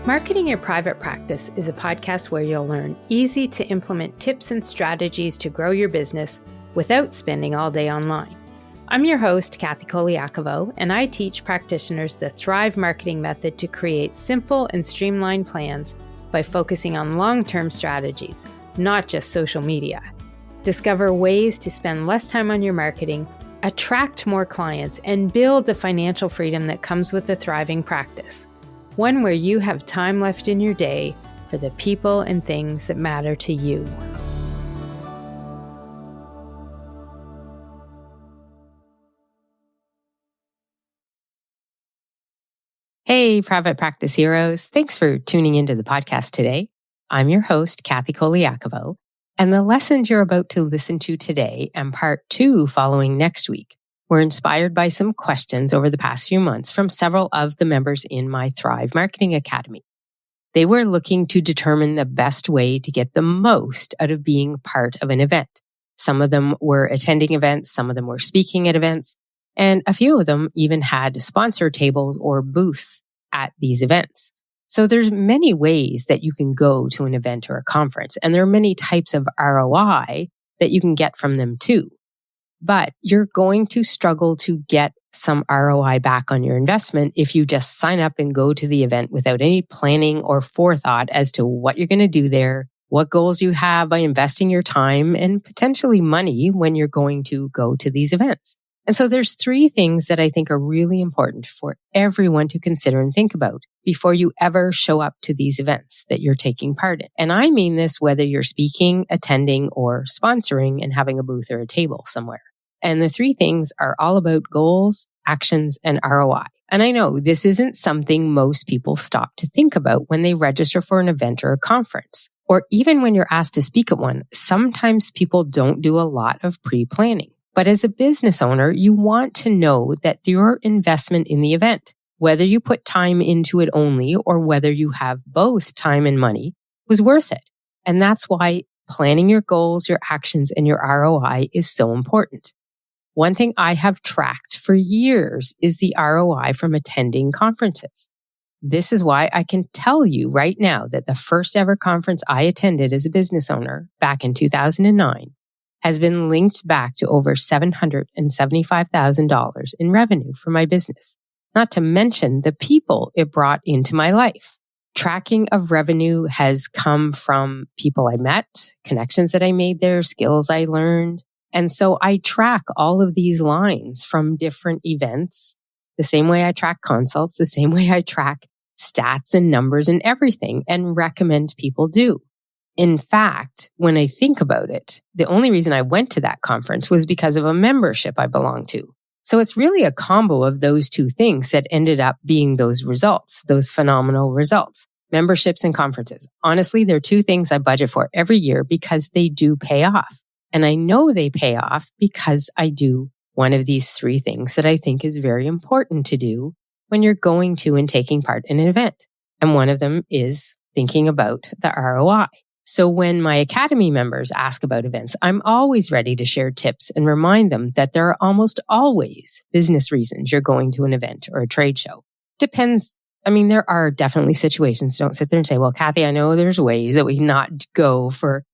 Marketing Your Private Practice is a podcast where you'll learn easy to implement tips and strategies to grow your business without spending all day online. I'm your host, Kathy Colaiacovo, and I teach practitioners the Thrive marketing method to create simple and streamlined plans by focusing on long-term strategies, not just social media. Discover ways to spend less time on your marketing, attract more clients, and build the financial freedom that comes with a thriving practice. One where you have time left in your day for the people and things that matter to you. Hey, private practice heroes. Thanks for tuning into the podcast today. I'm your host, Kathy Colaiacovo, and the lessons you're about to listen to today and part 2 following next week were inspired by some questions over the past few months from several of the members in my Thrive Marketing Academy. They were looking to determine the best way to get the most out of being part of an event. Some of them were attending events, some of them were speaking at events, and a few of them even had sponsor tables or booths at these events. So there's many ways that you can go to an event or a conference, and there are many types of ROI that you can get from them too. But you're going to struggle to get some ROI back on your investment if you just sign up and go to the event without any planning or forethought as to what you're going to do there, what goals you have by investing your time and potentially money when you're going to go to these events. And so there's 3 things that I think are really important for everyone to consider and think about before you ever show up to these events that you're taking part in. And I mean this whether you're speaking, attending, or sponsoring and having a booth or a table somewhere. And the 3 things are all about goals, actions, and ROI. And I know this isn't something most people stop to think about when they register for an event or a conference. Or even when you're asked to speak at one, sometimes people don't do a lot of pre-planning. But as a business owner, you want to know that your investment in the event, whether you put time into it only or whether you have both time and money, was worth it. And that's why planning your goals, your actions, and your ROI is so important. One thing I have tracked for years is the ROI from attending conferences. This is why I can tell you right now that the first ever conference I attended as a business owner back in 2009 has been linked back to over $775,000 in revenue for my business, not to mention the people it brought into my life. Tracking of revenue has come from people I met, connections that I made there, skills I learned. And so I track all of these lines from different events, the same way I track consults, the same way I track stats and numbers and everything, and recommend people do. In fact, when I think about it, the only reason I went to that conference was because of a membership I belonged to. So it's really a combo of those 2 things that ended up being those results, those phenomenal results. Memberships and conferences. Honestly, they're 2 things I budget for every year because they do pay off. And I know they pay off because I do one of these 3 things that I think is very important to do when you're going to and taking part in an event. And one of them is thinking about the ROI. So when my Academy members ask about events, I'm always ready to share tips and remind them that there are almost always business reasons you're going to an event or a trade show. Depends. I mean, there are definitely situations. Don't sit there and say, well, Kathy, I know there's ways that we not go for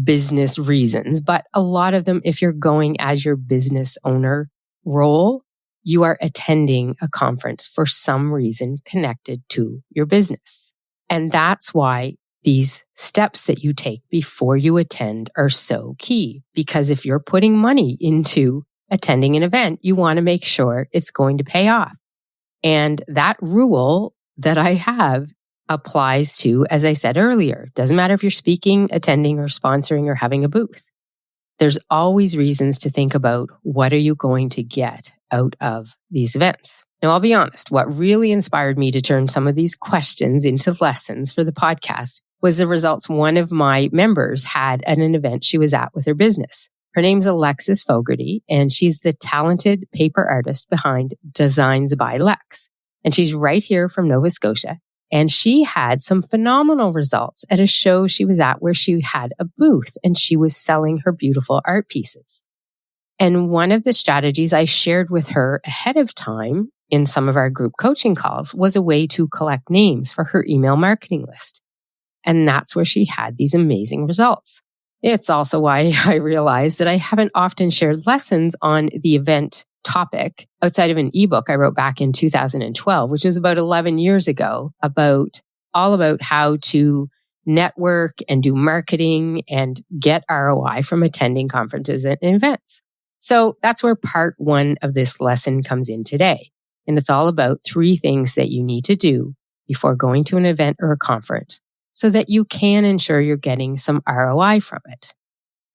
business reasons, but a lot of them, if you're going as your business owner role, you are attending a conference for some reason connected to your business. And that's why these steps that you take before you attend are so key. Because if you're putting money into attending an event, you want to make sure it's going to pay off. And that rule that I have applies to, as I said earlier, doesn't matter if you're speaking, attending, or sponsoring, or having a booth. There's always reasons to think about what are you going to get out of these events. Now, I'll be honest, what really inspired me to turn some of these questions into lessons for the podcast was the results one of my members had at an event she was at with her business. Her name's Alexis Fogarty, and she's the talented paper artist behind Designs by Lex. And she's right here from Nova Scotia. And she had some phenomenal results at a show she was at where she had a booth and she was selling her beautiful art pieces. And one of the strategies I shared with her ahead of time in some of our group coaching calls was a way to collect names for her email marketing list. And that's where she had these amazing results. It's also why I realized that I haven't often shared lessons on the event topic outside of an ebook I wrote back in 2012, which was about 11 years ago, all about how to network and do marketing and get ROI from attending conferences and events. So that's where part 1 of this lesson comes in today. And it's all about 3 things that you need to do before going to an event or a conference so that you can ensure you're getting some ROI from it.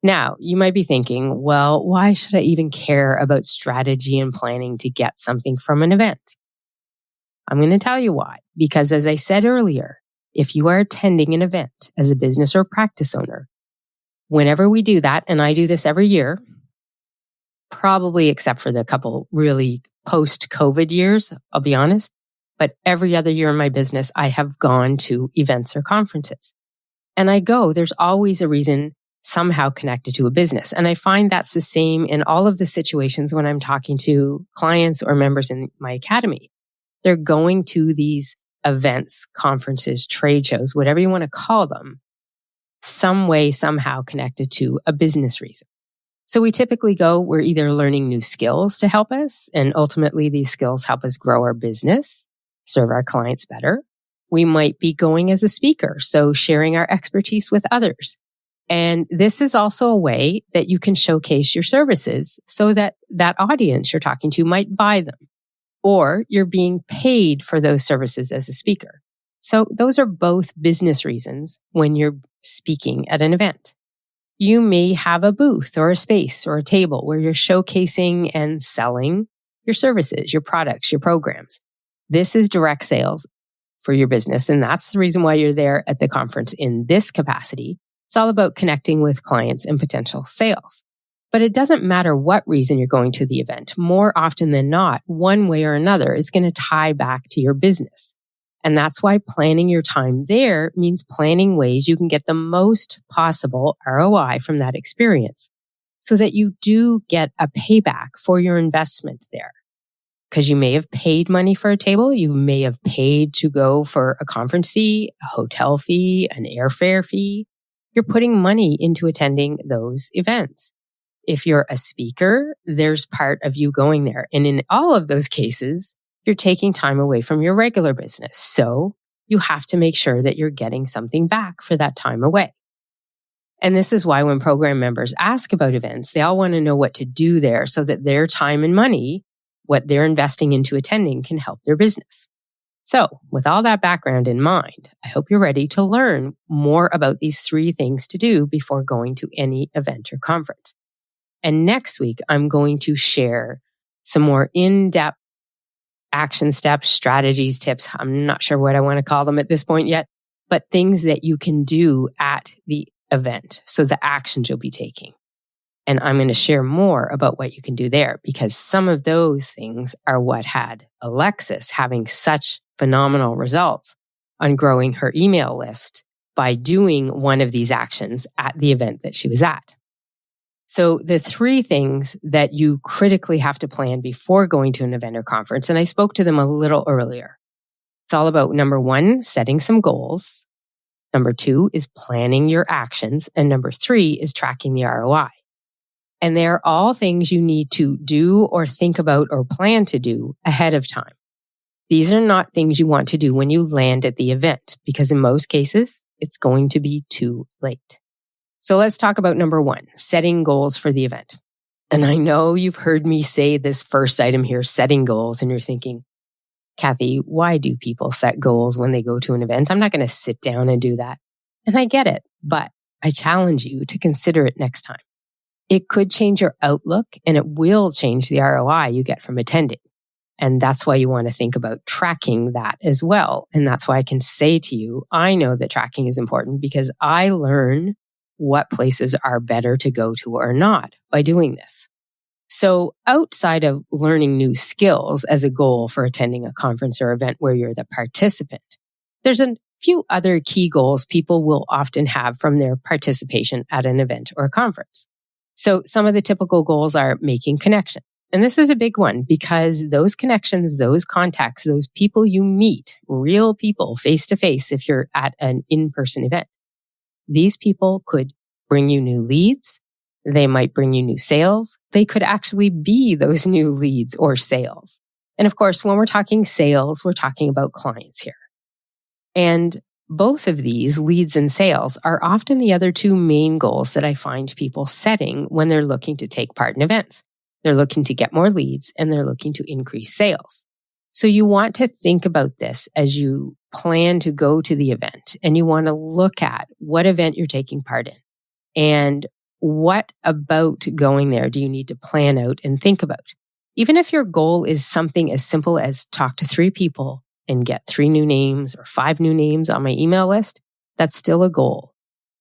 Now, you might be thinking, well, why should I even care about strategy and planning to get something from an event? I'm going to tell you why. Because as I said earlier, if you are attending an event as a business or practice owner, whenever we do that, and I do this every year, probably except for the couple really post-COVID years, I'll be honest, but every other year in my business, I have gone to events or conferences. And I go, there's always a reason somehow connected to a business. And I find that's the same in all of the situations when I'm talking to clients or members in my academy. They're going to these events, conferences, trade shows, whatever you want to call them, some way, somehow connected to a business reason. So we typically go, we're either learning new skills to help us, and ultimately these skills help us grow our business, serve our clients better. We might be going as a speaker, so sharing our expertise with others. And this is also a way that you can showcase your services so that that audience you're talking to might buy them, or you're being paid for those services as a speaker. So those are both business reasons when you're speaking at an event. You may have a booth or a space or a table where you're showcasing and selling your services, your products, your programs. This is direct sales for your business. And that's the reason why you're there at the conference in this capacity. It's all about connecting with clients and potential sales. But it doesn't matter what reason you're going to the event. More often than not, one way or another is going to tie back to your business. And that's why planning your time there means planning ways you can get the most possible ROI from that experience so that you do get a payback for your investment there. Because you may have paid money for a table, you may have paid to go for a conference fee, a hotel fee, an airfare fee. You're putting money into attending those events. If you're a speaker, there's part of you going there. And in all of those cases, you're taking time away from your regular business. So you have to make sure that you're getting something back for that time away. And this is why when program members ask about events, they all want to know what to do there so that their time and money, what they're investing into attending, can help their business. So with all that background in mind, I hope you're ready to learn more about these 3 things to do before going to any event or conference. And next week, I'm going to share some more in-depth action steps, strategies, tips. I'm not sure what I want to call them at this point yet, but things that you can do at the event. So the actions you'll be taking. And I'm going to share more about what you can do there because some of those things are what had Alexis having such phenomenal results on growing her email list by doing one of these actions at the event that she was at. So the 3 things that you critically have to plan before going to an event or conference, and I spoke to them a little earlier. It's all about number 1, setting some goals. Number 2 is planning your actions. And number 3 is tracking the ROI. And they're all things you need to do or think about or plan to do ahead of time. These are not things you want to do when you land at the event, because in most cases, it's going to be too late. So let's talk about number 1, setting goals for the event. And I know you've heard me say this first item here, setting goals, and you're thinking, Kathy, why do people set goals when they go to an event? I'm not going to sit down and do that. And I get it, but I challenge you to consider it next time. It could change your outlook and it will change the ROI you get from attending. And that's why you want to think about tracking that as well. And that's why I can say to you, I know that tracking is important because I learn what places are better to go to or not by doing this. So outside of learning new skills as a goal for attending a conference or event where you're the participant, there's a few other key goals people will often have from their participation at an event or a conference. So some of the typical goals are making connection. And this is a big one because those connections, those contacts, those people you meet, real people face to face, if you're at an in-person event, these people could bring you new leads. They might bring you new sales. They could actually be those new leads or sales. And of course, when we're talking sales, we're talking about clients here. And both of these, leads and sales, are often the other two main goals that I find people setting when they're looking to take part in events. They're looking to get more leads and they're looking to increase sales. So you want to think about this as you plan to go to the event, and you want to look at what event you're taking part in and what about going there do you need to plan out and think about. Even if your goal is something as simple as talk to 3 people and get 3 new names or 5 new names on my email list, that's still a goal.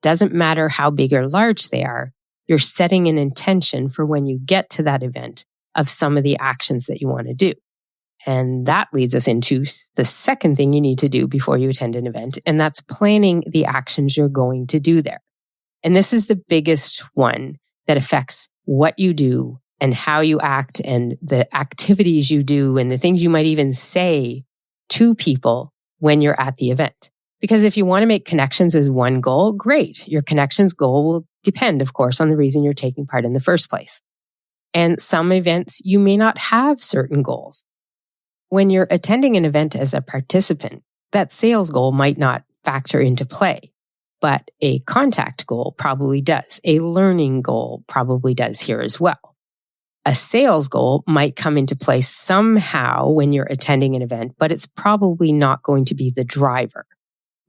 Doesn't matter how big or large they are, you're setting an intention for when you get to that event of some of the actions that you want to do. And that leads us into the second thing you need to do before you attend an event, and that's planning the actions you're going to do there. And this is the biggest one that affects what you do and how you act and the activities you do and the things you might even say to people when you're at the event. Because if you want to make connections as one goal, great. Your connections goal will depend, of course, on the reason you're taking part in the first place. And some events, you may not have certain goals. When you're attending an event as a participant, that sales goal might not factor into play, but a contact goal probably does. A learning goal probably does here as well. A sales goal might come into play somehow when you're attending an event, but it's probably not going to be the driver.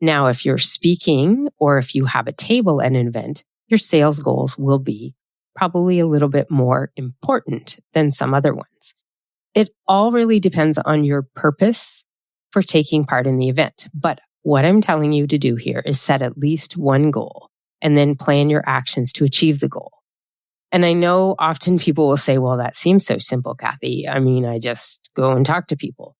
Now, if you're speaking or if you have a table at an event, your sales goals will be probably a little bit more important than some other ones. It all really depends on your purpose for taking part in the event. But what I'm telling you to do here is set at least one goal and then plan your actions to achieve the goal. And I know often people will say, well, that seems so simple, Kathy. I mean, I just go and talk to people.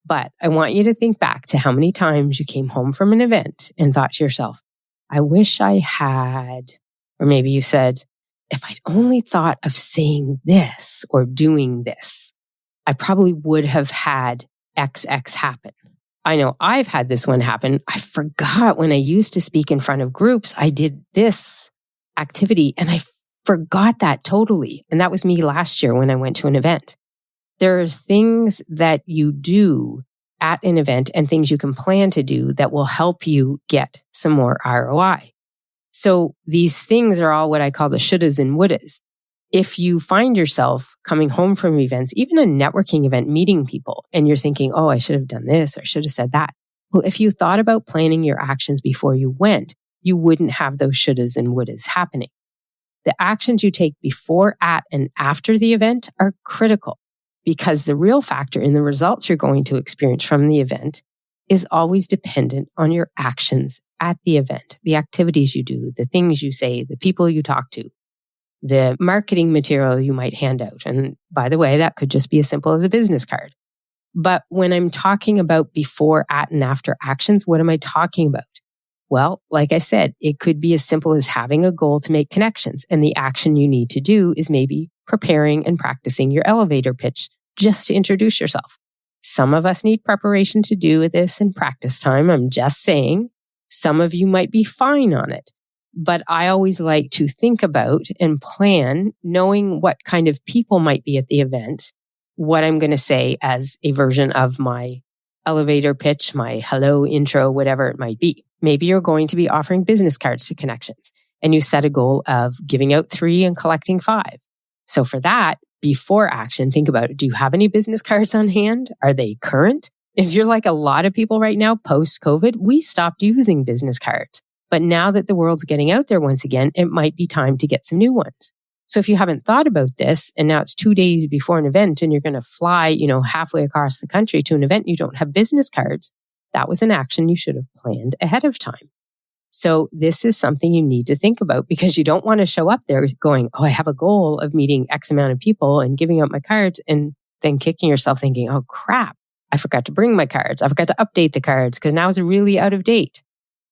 But I want you to think back to how many times you came home from an event and thought to yourself, I wish I had, or maybe you said, if I'd only thought of saying this or doing this, I probably would have had XX happen. I know I've had this one happen. I forgot when I used to speak in front of groups, I did this activity and I forgot that totally. And that was me last year when I went to an event. There are things that you do at an event and things you can plan to do that will help you get some more ROI. So these things are all what I call the shouldas and wouldas. If you find yourself coming home from events, even a networking event, meeting people, and you're thinking, oh, I should have done this or I should have said that. Well, if you thought about planning your actions before you went, you wouldn't have those shouldas and wouldas happening. The actions you take before, at, and after the event are critical because the real factor in the results you're going to experience from the event is always dependent on your actions at the event, the activities you do, the things you say, the people you talk to, the marketing material you might hand out. And by the way, that could just be as simple as a business card. But when I'm talking about before, at, and after actions, what am I talking about? Well, like I said, it could be as simple as having a goal to make connections. And the action you need to do is maybe preparing and practicing your elevator pitch just to introduce yourself. Some of us need preparation to do this in practice time. I'm just saying. Some of you might be fine on it. But I always like to think about and plan, knowing what kind of people might be at the event, what I'm going to say as a version of my elevator pitch, my hello intro, whatever it might be. Maybe you're going to be offering business cards to connections and you set a goal of giving out 3 and collecting 5. So for that, before action, think about it. Do you have any business cards on hand? Are they current? If you're like a lot of people right now, post-COVID, we stopped using business cards. But now that the world's getting out there once again, it might be time to get some new ones. So if you haven't thought about this and now it's 2 days before an event and you're going to fly, halfway across the country to an event and you don't have business cards, that was an action you should have planned ahead of time. So this is something you need to think about because you don't want to show up there going, oh, I have a goal of meeting X amount of people and giving out my cards and then kicking yourself thinking, oh crap, I forgot to bring my cards. I forgot to update the cards because now it's really out of date.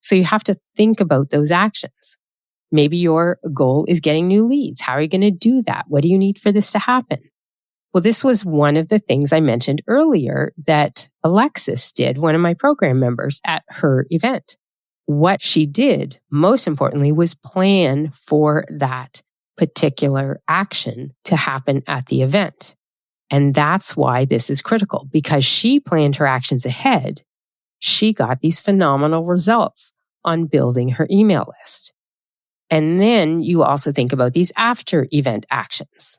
So you have to think about those actions. Maybe your goal is getting new leads. How are you going to do that? What do you need for this to happen? Well, this was one of the things I mentioned earlier that Alexis did, one of my program members, at her event. What she did, most importantly, was plan for that particular action to happen at the event. And that's why this is critical, because she planned her actions ahead. She got these phenomenal results on building her email list. And then you also think about these after event actions.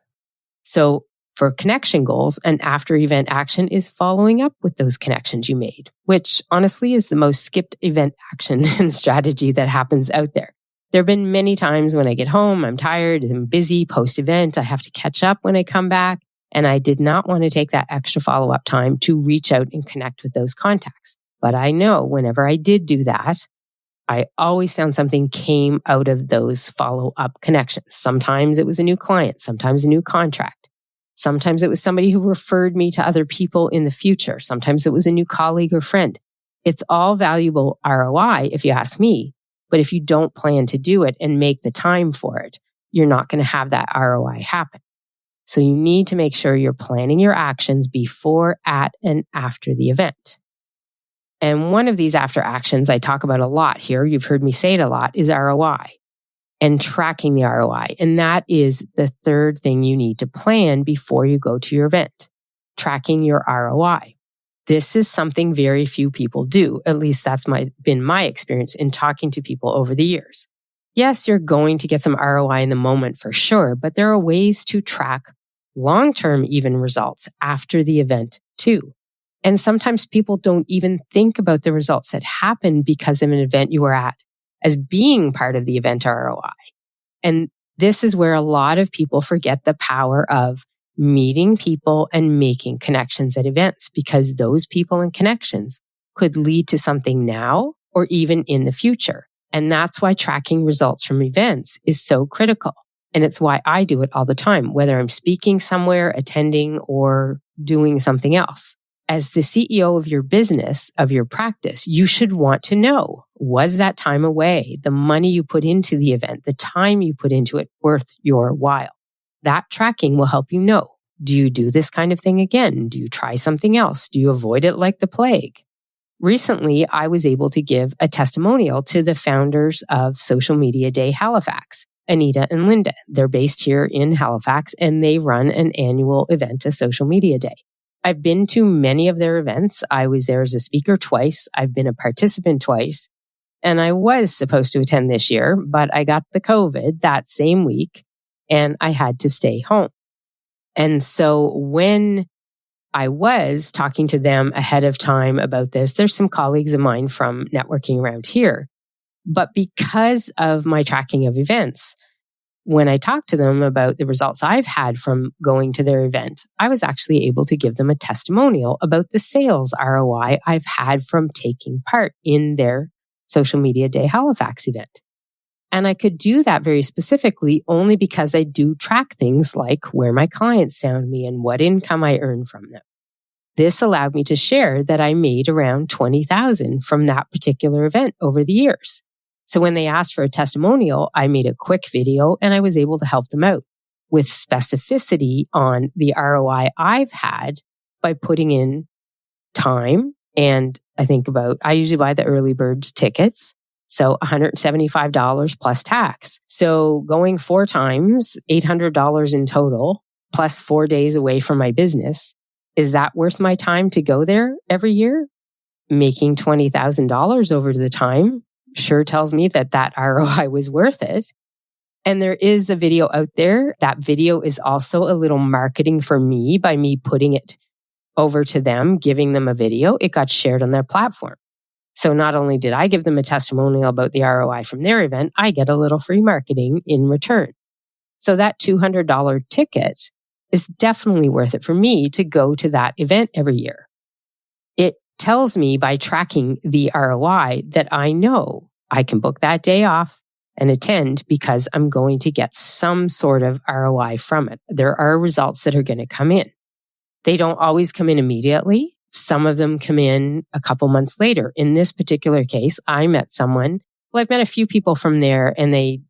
So for connection goals, an after event action is following up with those connections you made, which honestly is the most skipped event action and strategy that happens out there. There have been many times when I get home, I'm tired, I'm busy post-event, I have to catch up when I come back, and I did not want to take that extra follow-up time to reach out and connect with those contacts. But I know whenever I did do that, I always found something came out of those follow-up connections. Sometimes it was a new client, sometimes a new contract. Sometimes it was somebody who referred me to other people in the future. Sometimes it was a new colleague or friend. It's all valuable ROI if you ask me. But if you don't plan to do it and make the time for it, you're not going to have that ROI happen. So you need to make sure you're planning your actions before, at, and after the event. And one of these after actions I talk about a lot here, you've heard me say it a lot, is ROI and tracking the ROI. And that is the third thing you need to plan before you go to your event, tracking your ROI. This is something very few people do. At least that's been my experience in talking to people over the years. Yes, you're going to get some ROI in the moment for sure, but there are ways to track long-term even results after the event too. And sometimes people don't even think about the results that happened because of an event you were at as being part of the event ROI. And this is where a lot of people forget the power of meeting people and making connections at events, because those people and connections could lead to something now or even in the future. And that's why tracking results from events is so critical. And it's why I do it all the time, whether I'm speaking somewhere, attending, or doing something else. As the CEO of your business, of your practice, you should want to know, was that time away, the money you put into the event, the time you put into it worth your while? That tracking will help you know, do you do this kind of thing again? Do you try something else? Do you avoid it like the plague? Recently, I was able to give a testimonial to the founders of Social Media Day Halifax, Anita and Linda. They're based here in Halifax, and they run an annual event, a Social Media Day. I've been to many of their events. I was there as a speaker twice. I've been a participant twice. And I was supposed to attend this year, but I got the COVID that same week and I had to stay home. And so when I was talking to them ahead of time about this, there's some colleagues of mine from networking around here. But because of my tracking of events, when I talked to them about the results I've had from going to their event, I was actually able to give them a testimonial about the sales ROI I've had from taking part in their Social Media Day Halifax event. And I could do that very specifically only because I do track things like where my clients found me and what income I earned from them. This allowed me to share that I made around $20,000 from that particular event over the years. So when they asked for a testimonial, I made a quick video and I was able to help them out with specificity on the ROI I've had by putting in time. And I usually buy the early bird tickets. So $175 plus tax. So going 4 times, $800 in total, plus 4 days away from my business. Is that worth my time to go there every year? Making $20,000 over the time sure tells me that ROI was worth it. And there is a video out there. That video is also a little marketing for me by me putting it over to them, giving them a video. It got shared on their platform. So not only did I give them a testimonial about the ROI from their event, I get a little free marketing in return. So that $200 ticket is definitely worth it for me to go to that event every year. It tells me by tracking the ROI that I know I can book that day off and attend because I'm going to get some sort of ROI from it. There are results that are going to come in. They don't always come in immediately. Some of them come in a couple months later. In this particular case, I met someone. Well, I've met a few people from there and they,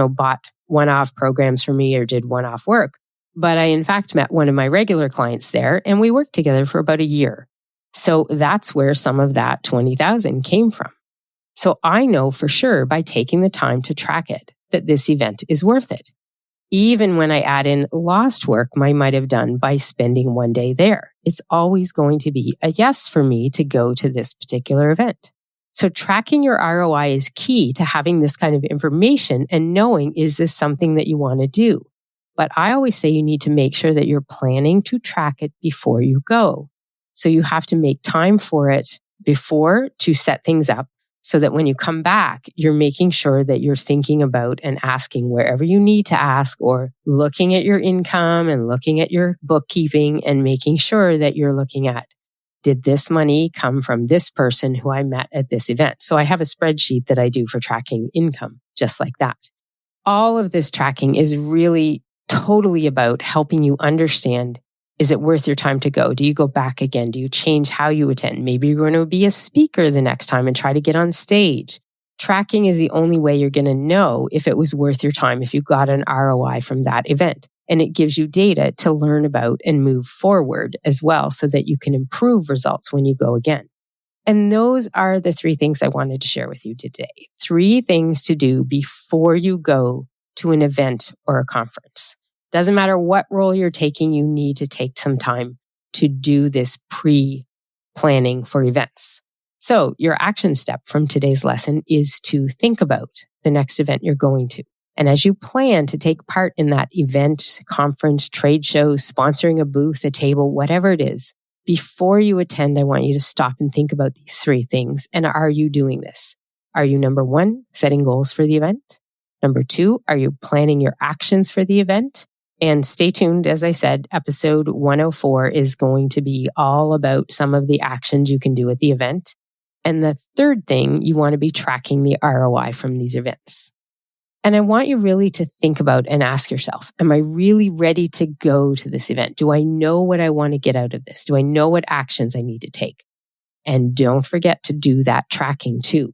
bought one-off programs for me or did one-off work. But I, in fact, met one of my regular clients there and we worked together for about a year. So that's where some of that 20,000 came from. So I know for sure by taking the time to track it that this event is worth it. Even when I add in lost work I might have done by spending one day there, it's always going to be a yes for me to go to this particular event. So tracking your ROI is key to having this kind of information and knowing, is this something that you want to do? But I always say you need to make sure that you're planning to track it before you go. So you have to make time for it before to set things up so that when you come back, you're making sure that you're thinking about and asking wherever you need to ask, or looking at your income and looking at your bookkeeping and making sure that you're looking at, did this money come from this person who I met at this event? So I have a spreadsheet that I do for tracking income, just like that. All of this tracking is really totally about helping you understand, is it worth your time to go? Do you go back again? Do you change how you attend? Maybe you're going to be a speaker the next time and try to get on stage. Tracking is the only way you're going to know if it was worth your time, if you got an ROI from that event. And it gives you data to learn about and move forward as well so that you can improve results when you go again. And those are the 3 things I wanted to share with you today. 3 things to do before you go to an event or a conference. Doesn't matter what role you're taking, you need to take some time to do this pre-planning for events. So your action step from today's lesson is to think about the next event you're going to. And as you plan to take part in that event, conference, trade show, sponsoring a booth, a table, whatever it is, before you attend, I want you to stop and think about these 3 things. And are you doing this? Are you, number 1, setting goals for the event? Number 2, are you planning your actions for the event? And stay tuned. As I said, episode 104 is going to be all about some of the actions you can do at the event. And the 3rd thing, you want to be tracking the ROI from these events. And I want you really to think about and ask yourself, am I really ready to go to this event? Do I know what I want to get out of this? Do I know what actions I need to take? And don't forget to do that tracking too.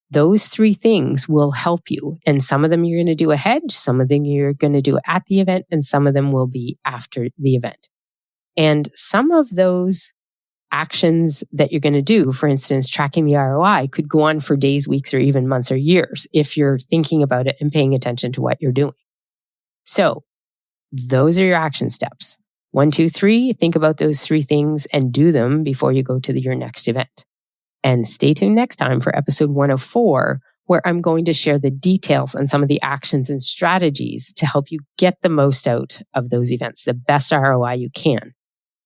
Those 3 things will help you. And some of them you're going to do ahead, some of them you're going to do at the event, and some of them will be after the event. And some of those actions that you're going to do, for instance, tracking the ROI, could go on for days, weeks, or even months or years if you're thinking about it and paying attention to what you're doing. So those are your action steps. 1, 2, 3, think about those 3 things and do them before you go to your next event. And stay tuned next time for episode 104, where I'm going to share the details on some of the actions and strategies to help you get the most out of those events, the best ROI you can.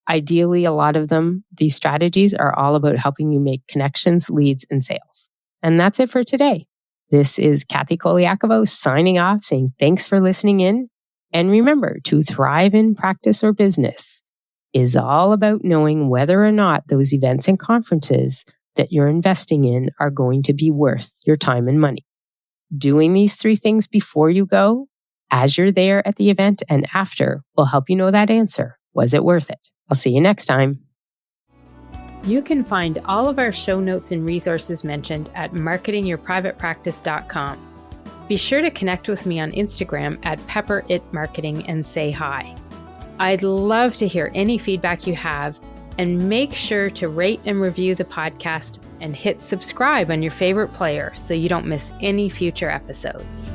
Ideally, a lot of them, these strategies are all about helping you make connections, leads, and sales. And that's it for today. This is Kathy Colaiacovo signing off, saying thanks for listening in. And remember, to thrive in practice or business is all about knowing whether or not those events and conferences that you're investing in are going to be worth your time and money. Doing these 3 things before you go, as you're there at the event, and after will help you know that answer. Was it worth it? I'll see you next time. You can find all of our show notes and resources mentioned at marketingyourprivatepractice.com. Be sure to connect with me on Instagram at pepperitmarketing and say hi. I'd love to hear any feedback you have, and make sure to rate and review the podcast and hit subscribe on your favorite player so you don't miss any future episodes.